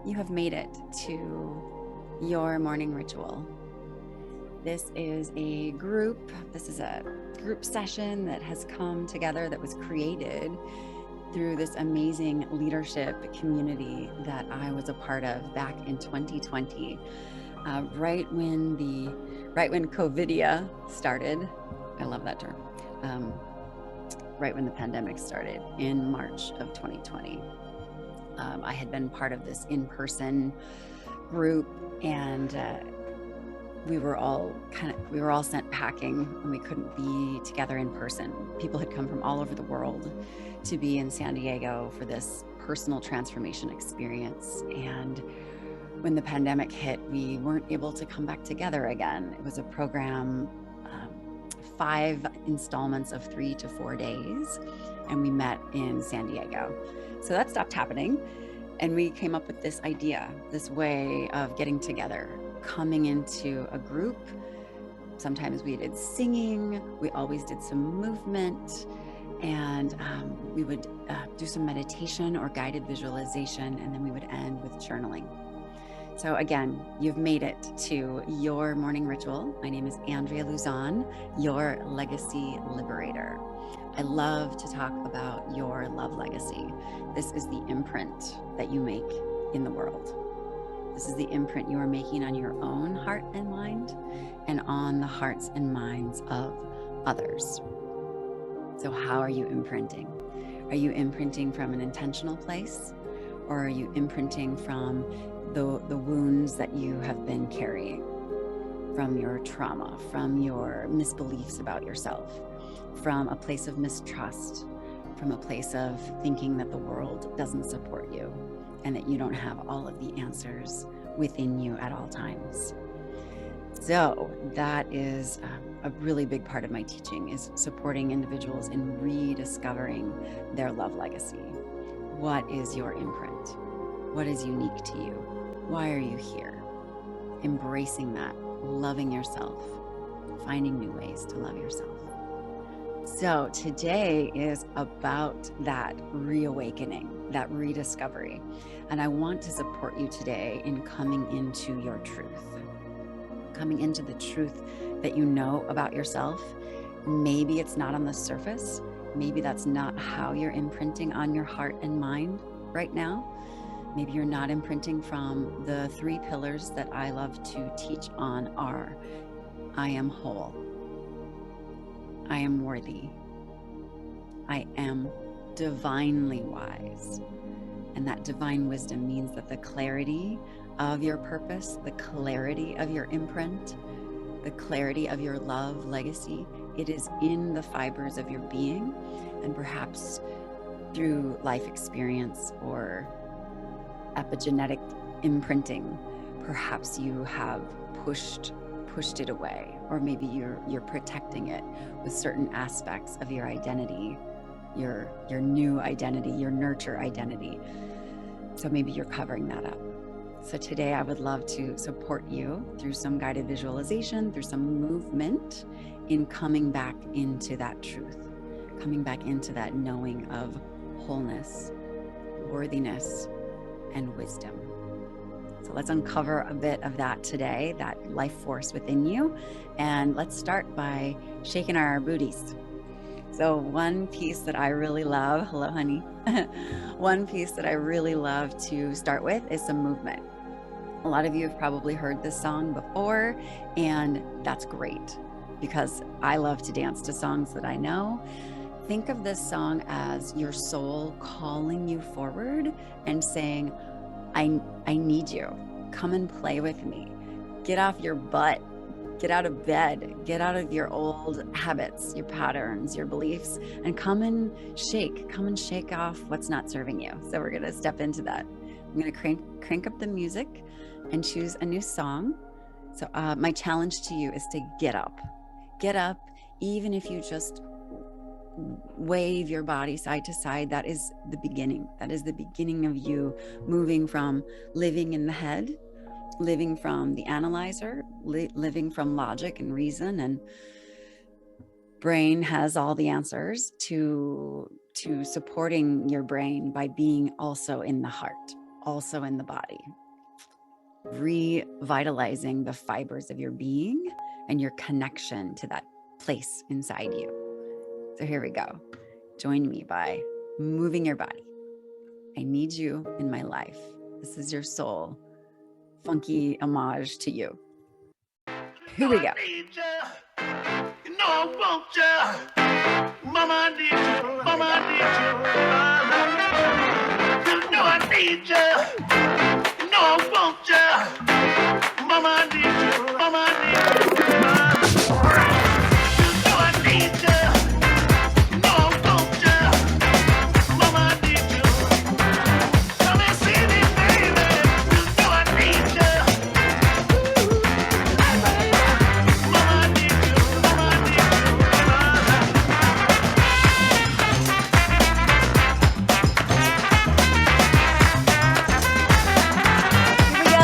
You have made it to your morning ritual. This is a group session that has come together, that was created through this amazing leadership community that I was a part of back in 2020, right when COVIDia started. I love that term. Right when the pandemic started in March of 2020. I had been part of this in-person group, and we were all sent packing, and we couldn't be together in person. People had come from all over the world to be in San Diego for this personal transformation experience. And when the pandemic hit, we weren't able to come back together again. It was a program, 5 installments of 3 to 4 days, and we met in San Diego. So that stopped happening, and we came up with this idea, this way of getting together, coming into a group. Sometimes we did singing, we always did some movement, and we would do some meditation or guided visualization, and then we would end with journaling. So again, you've made it to your morning ritual. My name is Andrea Luzon, your legacy liberator. I love to talk about your love legacy. This is the imprint that you make in the world. This is the imprint you are making on your own heart and mind, and on the hearts and minds of others. So how are you imprinting? Are you imprinting from an intentional place, or are you imprinting from the wounds that you have been carrying, from your trauma, from your misbeliefs about yourself, from a place of mistrust, from a place of thinking that the world doesn't support you and that you don't have all of the answers within you at all times? So that is a really big part of my teaching, is supporting individuals in rediscovering their love legacy. What is your imprint? What is unique to you? Why are you here? Embracing that, loving yourself, finding new ways to love yourself. So today is about that reawakening, that rediscovery. And I want to support you today in coming into your truth, coming into the truth that you know about yourself. Maybe it's not on the surface. Maybe that's not how you're imprinting on your heart and mind right now. Maybe you're not imprinting from the 3 pillars that I love to teach on are: I am whole, I am worthy, I am divinely wise. And that divine wisdom means that the clarity of your purpose, the clarity of your imprint, the clarity of your love legacy, it is in the fibers of your being. And perhaps through life experience or epigenetic imprinting, perhaps you have pushed it away, or maybe you're protecting it with certain aspects of your identity, your new identity, your nurture identity. So maybe you're covering that up. So today I would love to support you through some guided visualization, through some movement, in coming back into that truth, coming back into that knowing of wholeness, worthiness, and wisdom. So let's uncover a bit of that today, that life force within you. And let's start by shaking our booties. So one piece that I really love, hello honey, one piece that I really love to start with is some movement. A lot of you have probably heard this song before, and that's great, because I love to dance to songs that I know. Think of this song as your soul calling you forward and saying, I need you. Come and play with me. Get off your butt. Get out of bed. Get out of your old habits, your patterns, your beliefs, and come and shake off what's not serving you. So we're going to step into that. I'm going to crank up the music and choose a new song. So my challenge to you is to get up. Get up, even if you just wave your body side to side. That is the beginning. That is the beginning of you moving from living in the head, living from the analyzer, living from logic and reason and brain has all the answers, to supporting your brain by being also in the heart, also in the body, revitalizing the fibers of your being and your connection to that place inside you. So here we go. Join me by moving your body. I need you in my life. This is your soul. Funky homage to you. Here we go. You know I want you. Mama, I need you. Mama, I need you. You know I need you. You know I want you. Mama, I need you. Mama, I need you. You know I need you. You know I want you. Mama, I need you. Come and see me, baby. You know I need you. Mama, I need you. Mama, I need you. Here we go.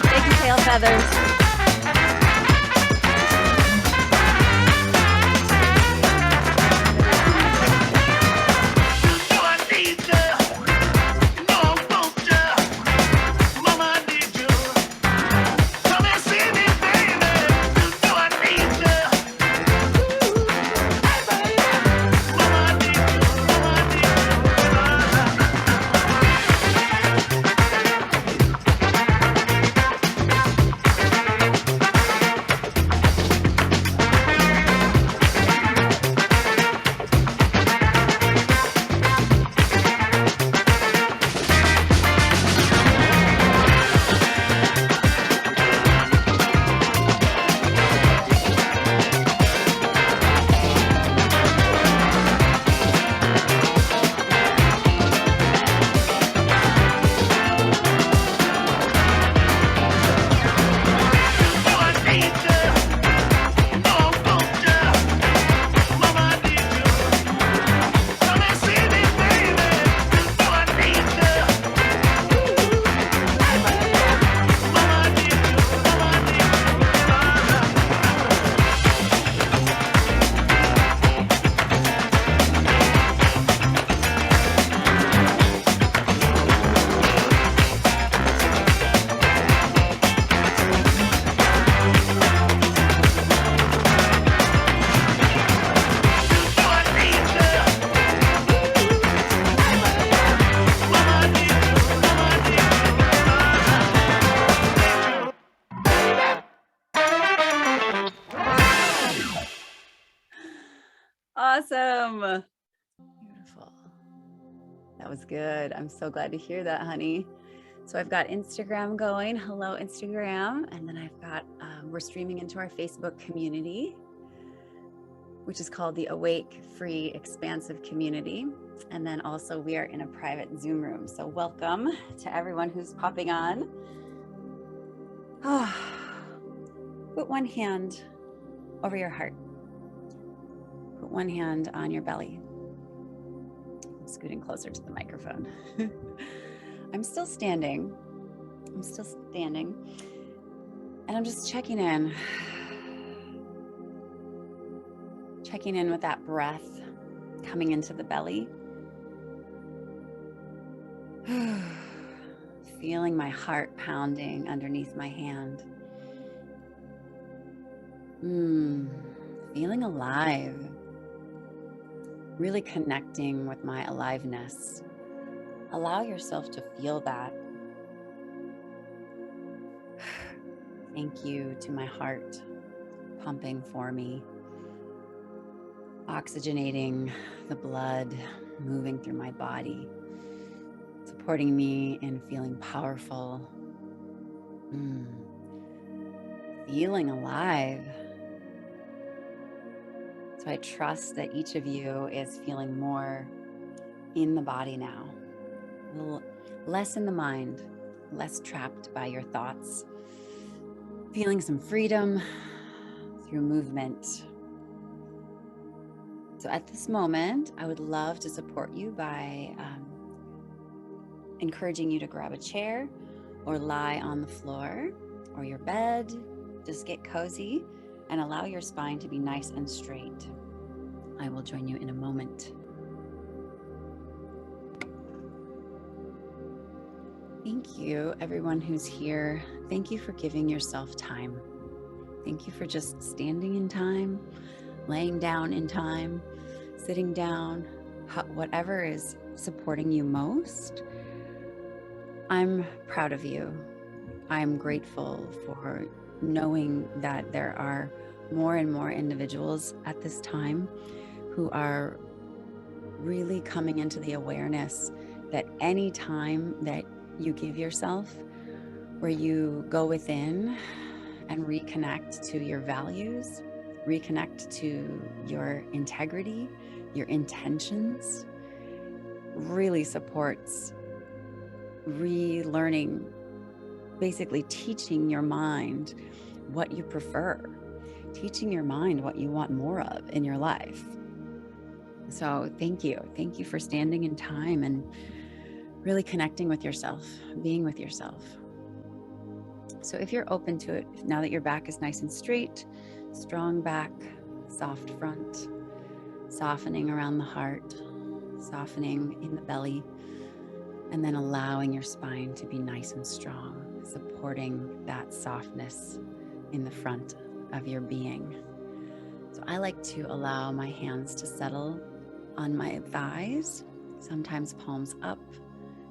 Take your tail feathers. Awesome. Beautiful. That was good. I'm so glad to hear that, honey. So I've got Instagram going. Hello, Instagram. And then I've got, we're streaming into our Facebook community, which is called the Awake, Expansive Community. And then also we are in a private Zoom room. So welcome to everyone who's popping on. Oh, put one hand over your heart. Put one hand on your belly. I'm scooting closer to the microphone. I'm still standing. And I'm just checking in. Checking in with that breath coming into the belly. Feeling my heart pounding underneath my hand. Feeling alive. Really connecting with my aliveness. Allow yourself to feel that. Thank you to my heart pumping for me, oxygenating the blood, moving through my body, supporting me in feeling powerful, feeling alive. So I trust that each of you is feeling more in the body now, a little less in the mind, less trapped by your thoughts, feeling some freedom through movement. So at this moment, I would love to support you by encouraging you to grab a chair or lie on the floor or your bed. Just get cozy and allow your spine to be nice and straight. I will join you in a moment. Thank you, everyone who's here. Thank you for giving yourself time. Thank you for just standing in time, laying down in time, sitting down, whatever is supporting you most. I'm proud of you. I'm grateful for knowing that there are more and more individuals at this time who are really coming into the awareness that any time that you give yourself, where you go within and reconnect to your values, reconnect to your integrity, your intentions, really supports relearning, basically teaching your mind what you prefer, teaching your mind what you want more of in your life. So thank you. Thank you for standing in time and really connecting with yourself, being with yourself. So if you're open to it, now that your back is nice and straight, strong back, soft front, softening around the heart, softening in the belly, and then allowing your spine to be nice and strong, supporting that softness in the front of your being. So I like to allow my hands to settle on my thighs, sometimes palms up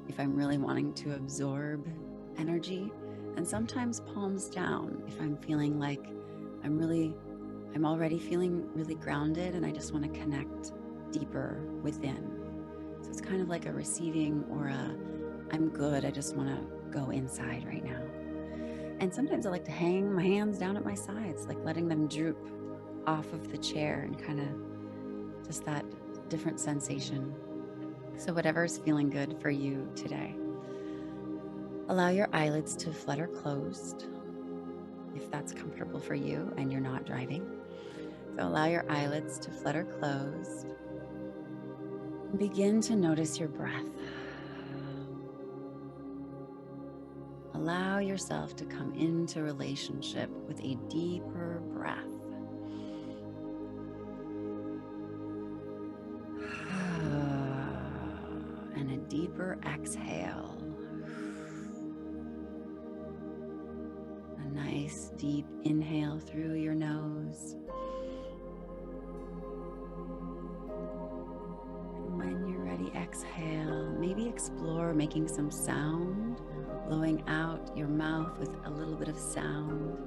if I'm really wanting to absorb energy, and sometimes palms down if I'm feeling like I'm already feeling really grounded and I just want to connect deeper within. So it's kind of like a receiving or a I'm good, I just want to go inside right now. And sometimes I like to hang my hands down at my sides, like letting them droop off of the chair and kind of just that different sensation. So whatever's feeling good for you today. Allow your eyelids to flutter closed if that's comfortable for you and you're not driving. So allow your eyelids to flutter closed. Begin to notice your breath. Allow yourself to come into relationship with a deeper breath. And a deeper exhale. A nice deep inhale through your nose. And when you're ready, exhale. Maybe explore making some sound, blowing out your mouth with a little bit of sound.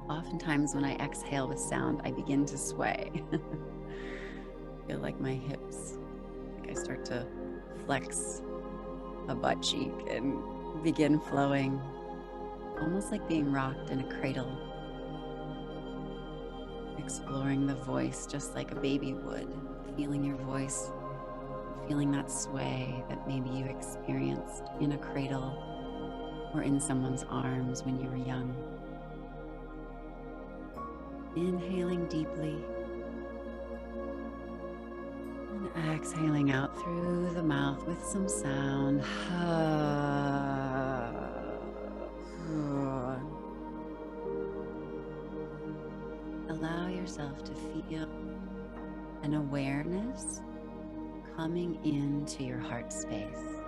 Oftentimes when I exhale with sound, I begin to sway. I feel like my hips, like I start to flex a butt cheek and begin flowing, almost like being rocked in a cradle, exploring the voice just like a baby would, feeling your voice, feeling that sway that maybe you experienced in a cradle or in someone's arms when you were young. Inhaling deeply and exhaling out through the mouth with some sound. Allow yourself to feel an awareness coming into your heart space.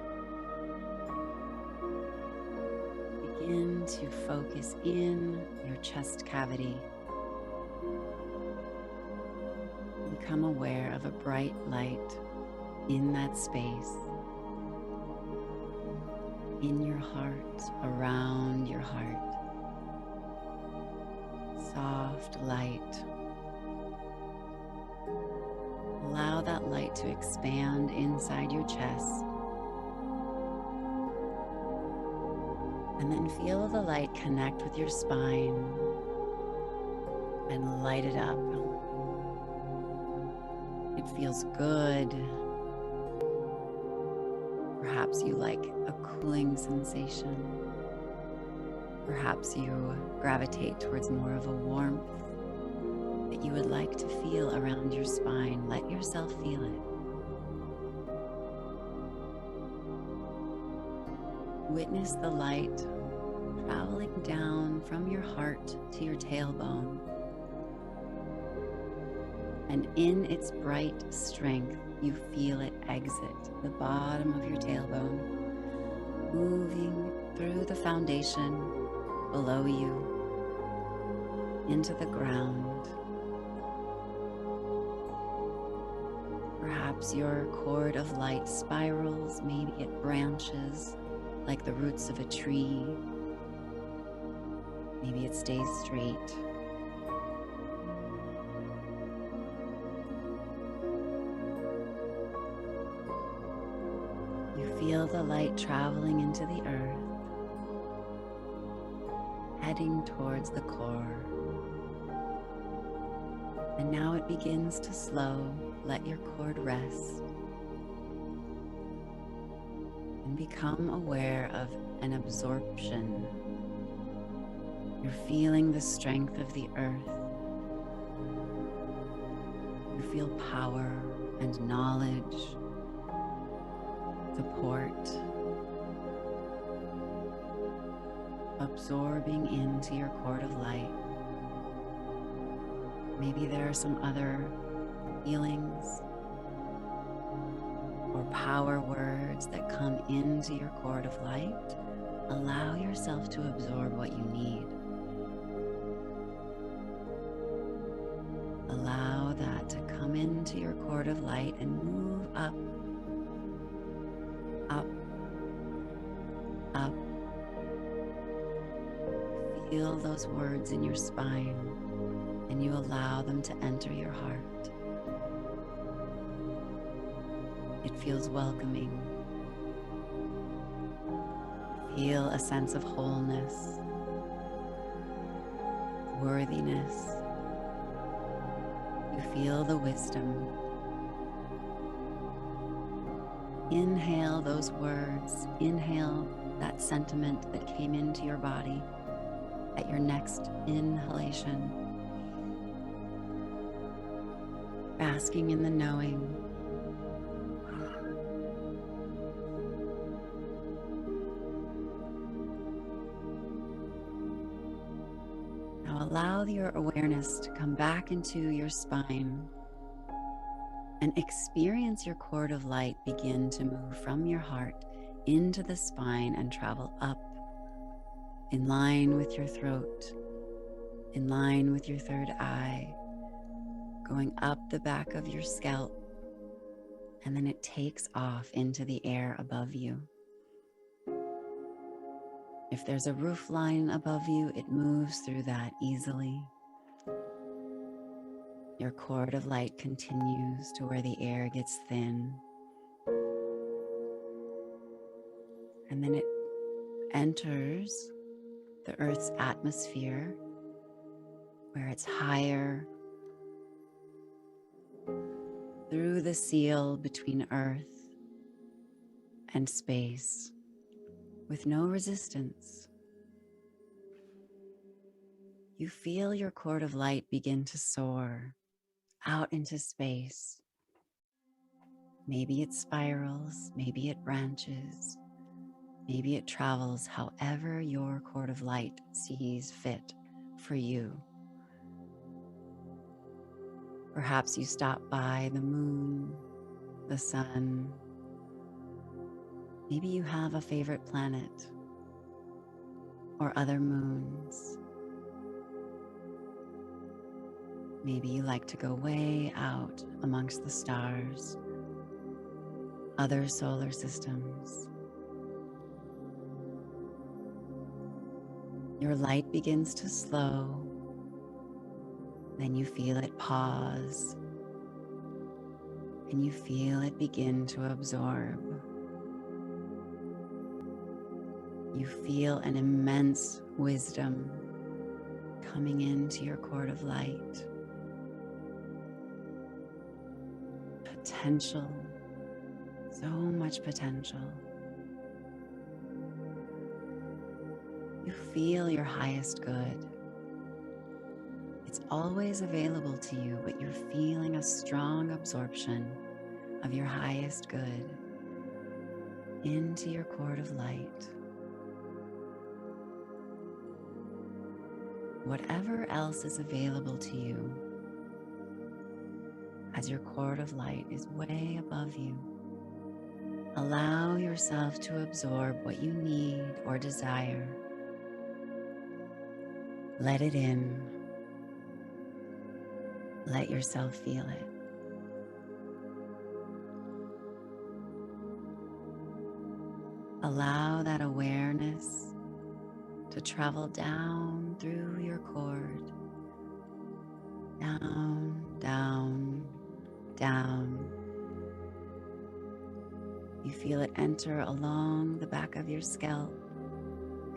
Begin to focus in your chest cavity. Become aware of a bright light in that space, in your heart, around your heart. Soft light. Allow that light to expand inside your chest. And then feel the light connect with your spine and light it up. It feels good. Perhaps you like a cooling sensation. Perhaps you gravitate towards more of a warmth that you would like to feel around your spine. Let yourself feel it. Witness the light traveling down from your heart to your tailbone. And in its bright strength, you feel it exit the bottom of your tailbone, moving through the foundation below you into the ground. Perhaps your cord of light spirals, maybe it branches like the roots of a tree. Maybe it stays straight. You feel the light traveling into the earth, heading towards the core. And now it begins to slow. Let your cord rest and become aware of an absorption. You're feeling the strength of the earth. You feel power and knowledge, support, absorbing into your cord of light. Maybe there are some other feelings or power words that come into your cord of light. Allow yourself to absorb what you need. Allow that to come into your cord of light and move up, up, up. Feel those words in your spine, and you allow them to enter your heart. It feels welcoming. Feel a sense of wholeness, worthiness. You feel the wisdom. Inhale those words. Inhale that sentiment that came into your body at your next inhalation. Basking in the knowing. Now allow your awareness to come back into your spine and experience your cord of light begin to move from your heart into the spine and travel up in line with your throat, in line with your third eye, going up the back of your scalp, and then it takes off into the air above you. If there's a roof line above you, it moves through that easily. Your cord of light continues to where the air gets thin. And then it enters the Earth's atmosphere, where it's higher, through the seal between Earth and space, with no resistance. You feel your cord of light begin to soar out into space. Maybe it spirals, maybe it branches, maybe it travels however your cord of light sees fit for you. Perhaps you stop by the moon, the sun. Maybe you have a favorite planet or other moons. Maybe you like to go way out amongst the stars, other solar systems. Your light begins to slow, then you feel it pause, and you feel it begin to absorb. You feel an immense wisdom coming into your cord of light. Potential, so much potential. You feel your highest good. It's always available to you, but you're feeling a strong absorption of your highest good into your cord of light. Whatever else is available to you, as your cord of light is way above you. Allow yourself to absorb what you need or desire. Let it in. Let yourself feel it. Allow that awareness to travel down through your cord. Down, down, down. You feel it enter along the back of your scalp,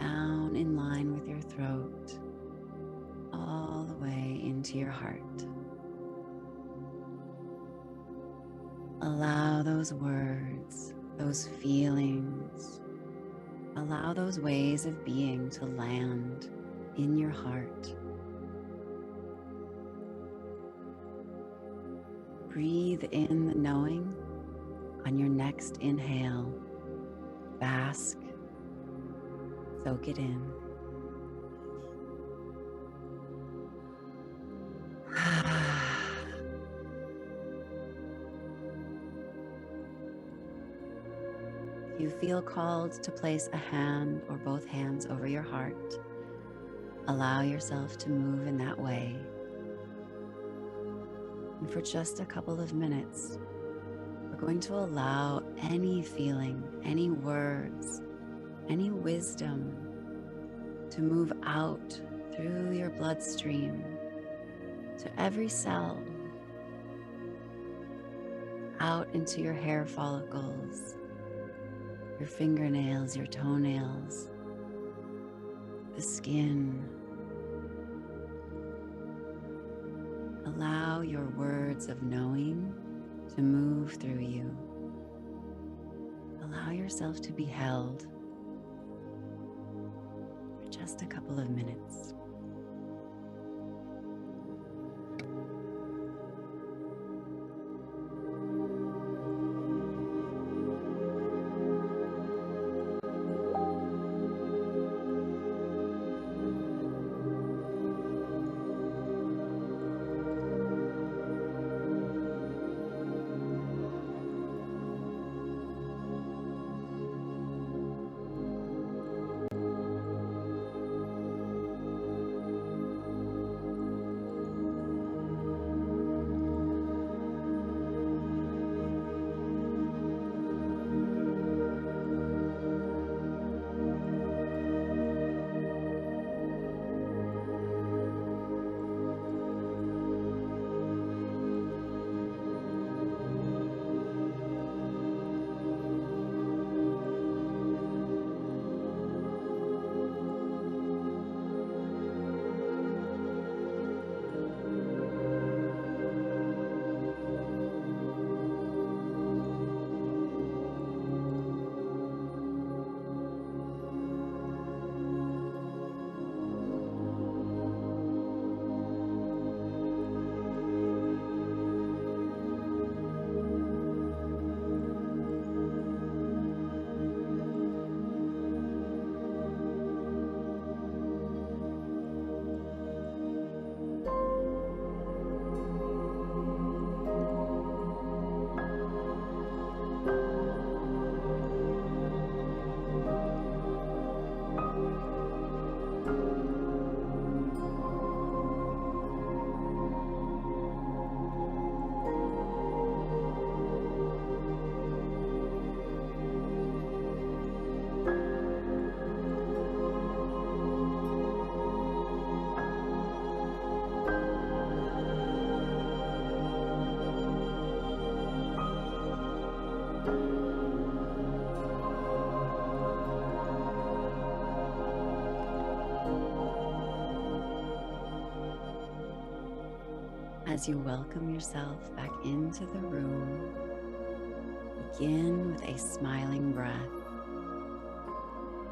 down in line with your throat, all the way into your heart. Allow those words, those feelings, allow those ways of being to land in your heart. Breathe in the knowing on your next inhale. Bask, soak it in. If you feel called to place a hand or both hands over your heart, allow yourself to move in that way. And for just a couple of minutes, we're going to allow any feeling, any words, any wisdom to move out through your bloodstream to every cell, out into your hair follicles, your fingernails, your toenails, the skin. Allow your words of knowing to move through you. Allow yourself to be held for just a couple of minutes. As you welcome yourself back into the room, begin with a smiling breath.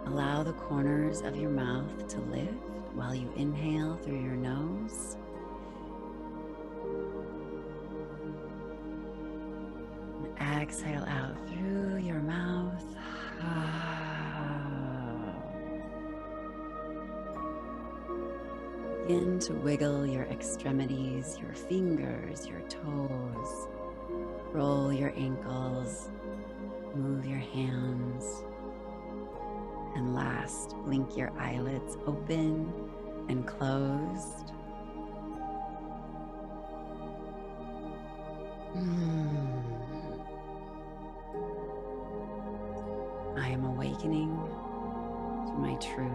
Allow the corners of your mouth to lift while you inhale through your nose. And exhale out through your mouth. Begin to wiggle your extremities, your fingers, your toes. Roll your ankles, move your hands. And last, blink your eyelids open and closed. I am awakening to my truth.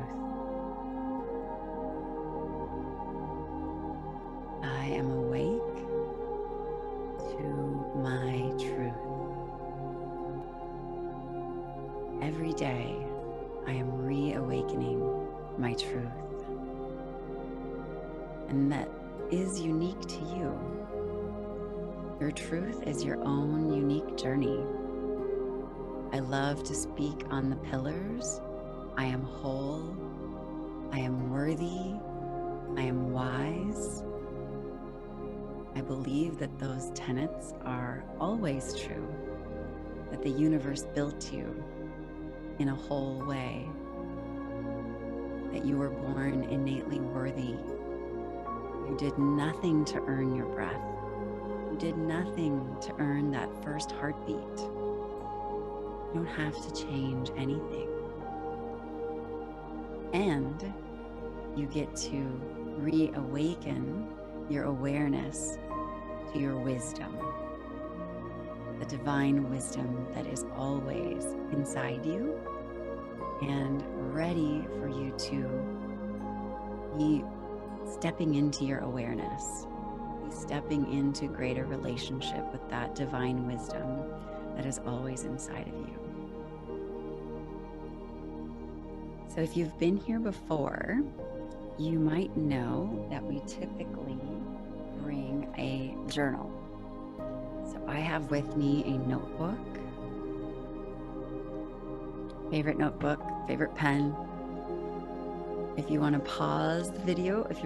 I am awake to my truth. Every day, I am reawakening my truth. And that is unique to you. Your truth is your own unique journey. I love to speak on the pillars. I am whole. I am worthy. I am wise. I believe that those tenets are always true, that the universe built you in a whole way, that you were born innately worthy. You did nothing to earn your breath. You did nothing to earn that first heartbeat. You don't have to change anything. And you get to reawaken your awareness to your wisdom, the divine wisdom that is always inside you and ready for you to be stepping into your awareness, be stepping into greater relationship with that divine wisdom that is always inside of you. So if you've been here before, you might know that we typically bring a journal. So I have with me a notebook, favorite notebook, favorite pen. If you want to pause the video, if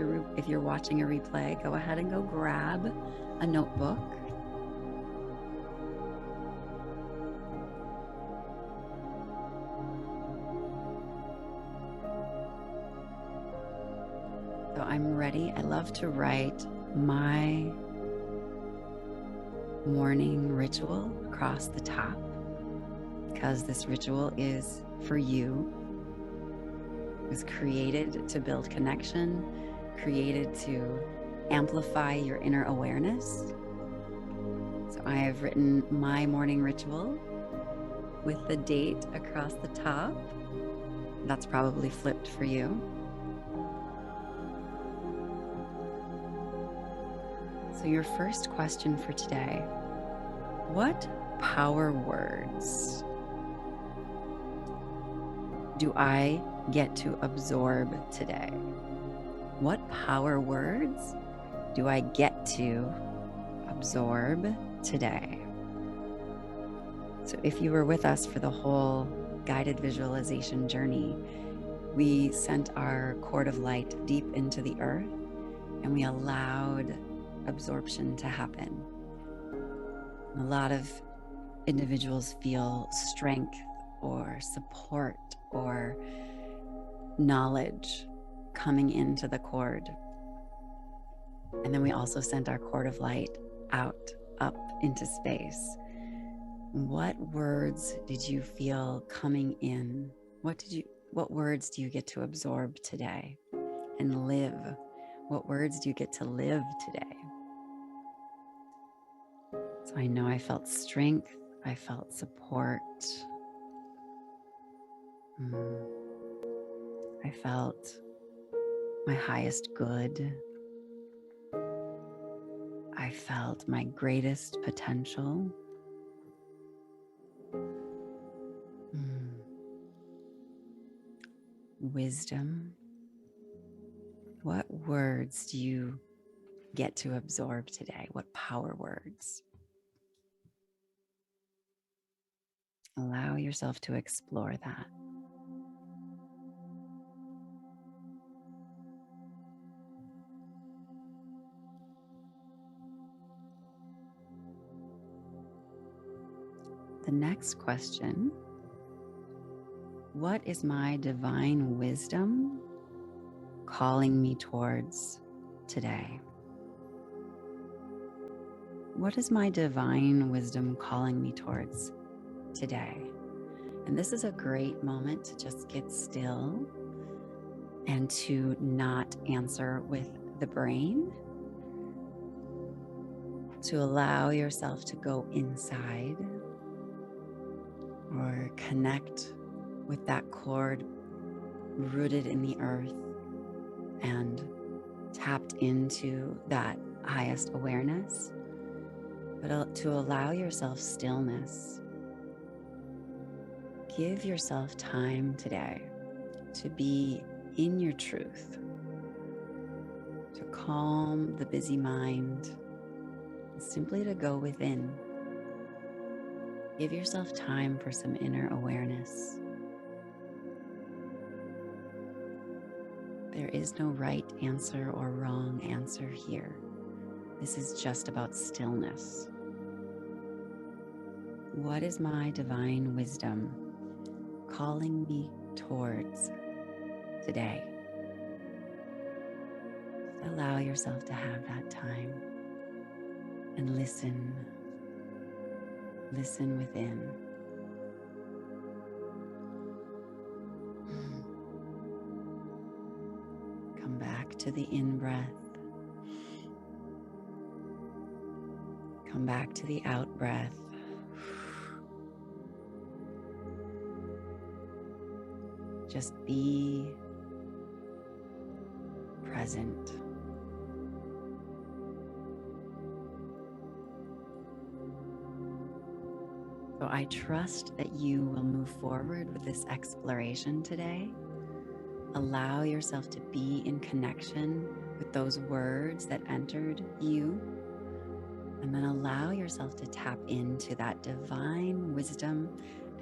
you're watching a replay, go ahead and go grab a notebook. So I'm ready. I love to write my morning ritual across the top because this ritual is for you. It was created to build connection, created to amplify your inner awareness. So I have written my morning ritual with the date across the top. That's probably flipped for you. So your first question for today, what power words do I get to absorb today? What power words do I get to absorb today? So if you were with us for the whole guided visualization journey, we sent our cord of light deep into the earth and we allowed absorption to happen. A lot of individuals feel strength or support or knowledge coming into the cord. And then we also sent our cord of light out, up into space. What words did you feel coming in? What words do you get to absorb today and live? What words do you get to live today? So I know I felt strength, I felt support. I felt my highest good. I felt my greatest potential. Wisdom. What words do you get to absorb today? What power words? Allow yourself to explore that. The next question, what is my divine wisdom calling me towards today? What is my divine wisdom calling me towards today? And this is a great moment to just get still and to not answer with the brain, to allow yourself to go inside or connect with that cord rooted in the earth and tapped into that highest awareness, but to allow yourself stillness. Give yourself time today to be in your truth, to calm the busy mind, and simply to go within. Give yourself time for some inner awareness. There is no right answer or wrong answer here. This is just about stillness. What is my divine wisdom calling me towards today? Allow yourself to have that time and listen within. Come back to the in-breath. Come back to the out-breath. Just be present. So I trust that you will move forward with this exploration today. Allow yourself to be in connection with those words that entered you, and then allow yourself to tap into that divine wisdom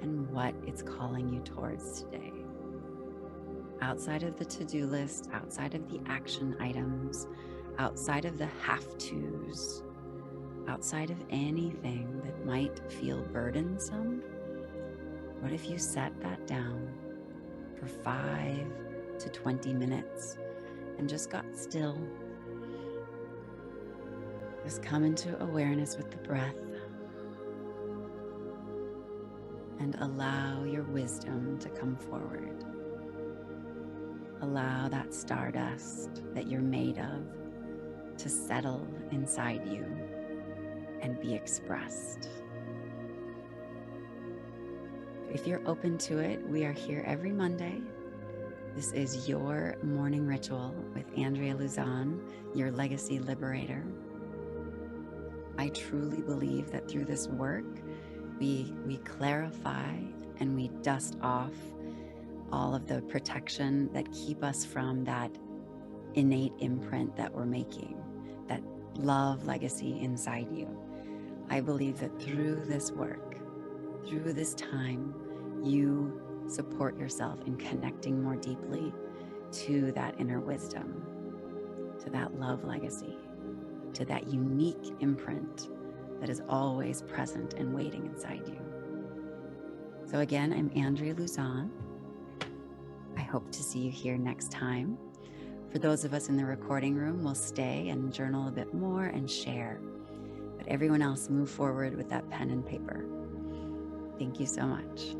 and what it's calling you towards today. Outside of the to-do list, outside of the action items, outside of the have-tos, outside of anything that might feel burdensome, what if you set that down for 5 to 20 minutes and just got still? Just come into awareness with the breath and allow your wisdom to come forward. Allow that stardust that you're made of to settle inside you and be expressed. If you're open to it, we are here every Monday. This is your morning ritual with Andrea Luzon, your legacy liberator. I truly believe that through this work, we clarify and we dust off all of the protection that keep us from that innate imprint that we're making, that love legacy inside you. I believe that through this work, through this time, you support yourself in connecting more deeply to that inner wisdom, to that love legacy, to that unique imprint that is always present and waiting inside you. So again, I'm Andrea Luzon. I hope to see you here next time. For those of us in the recording room, we'll stay and journal a bit more and share. But everyone else, move forward with that pen and paper. Thank you so much.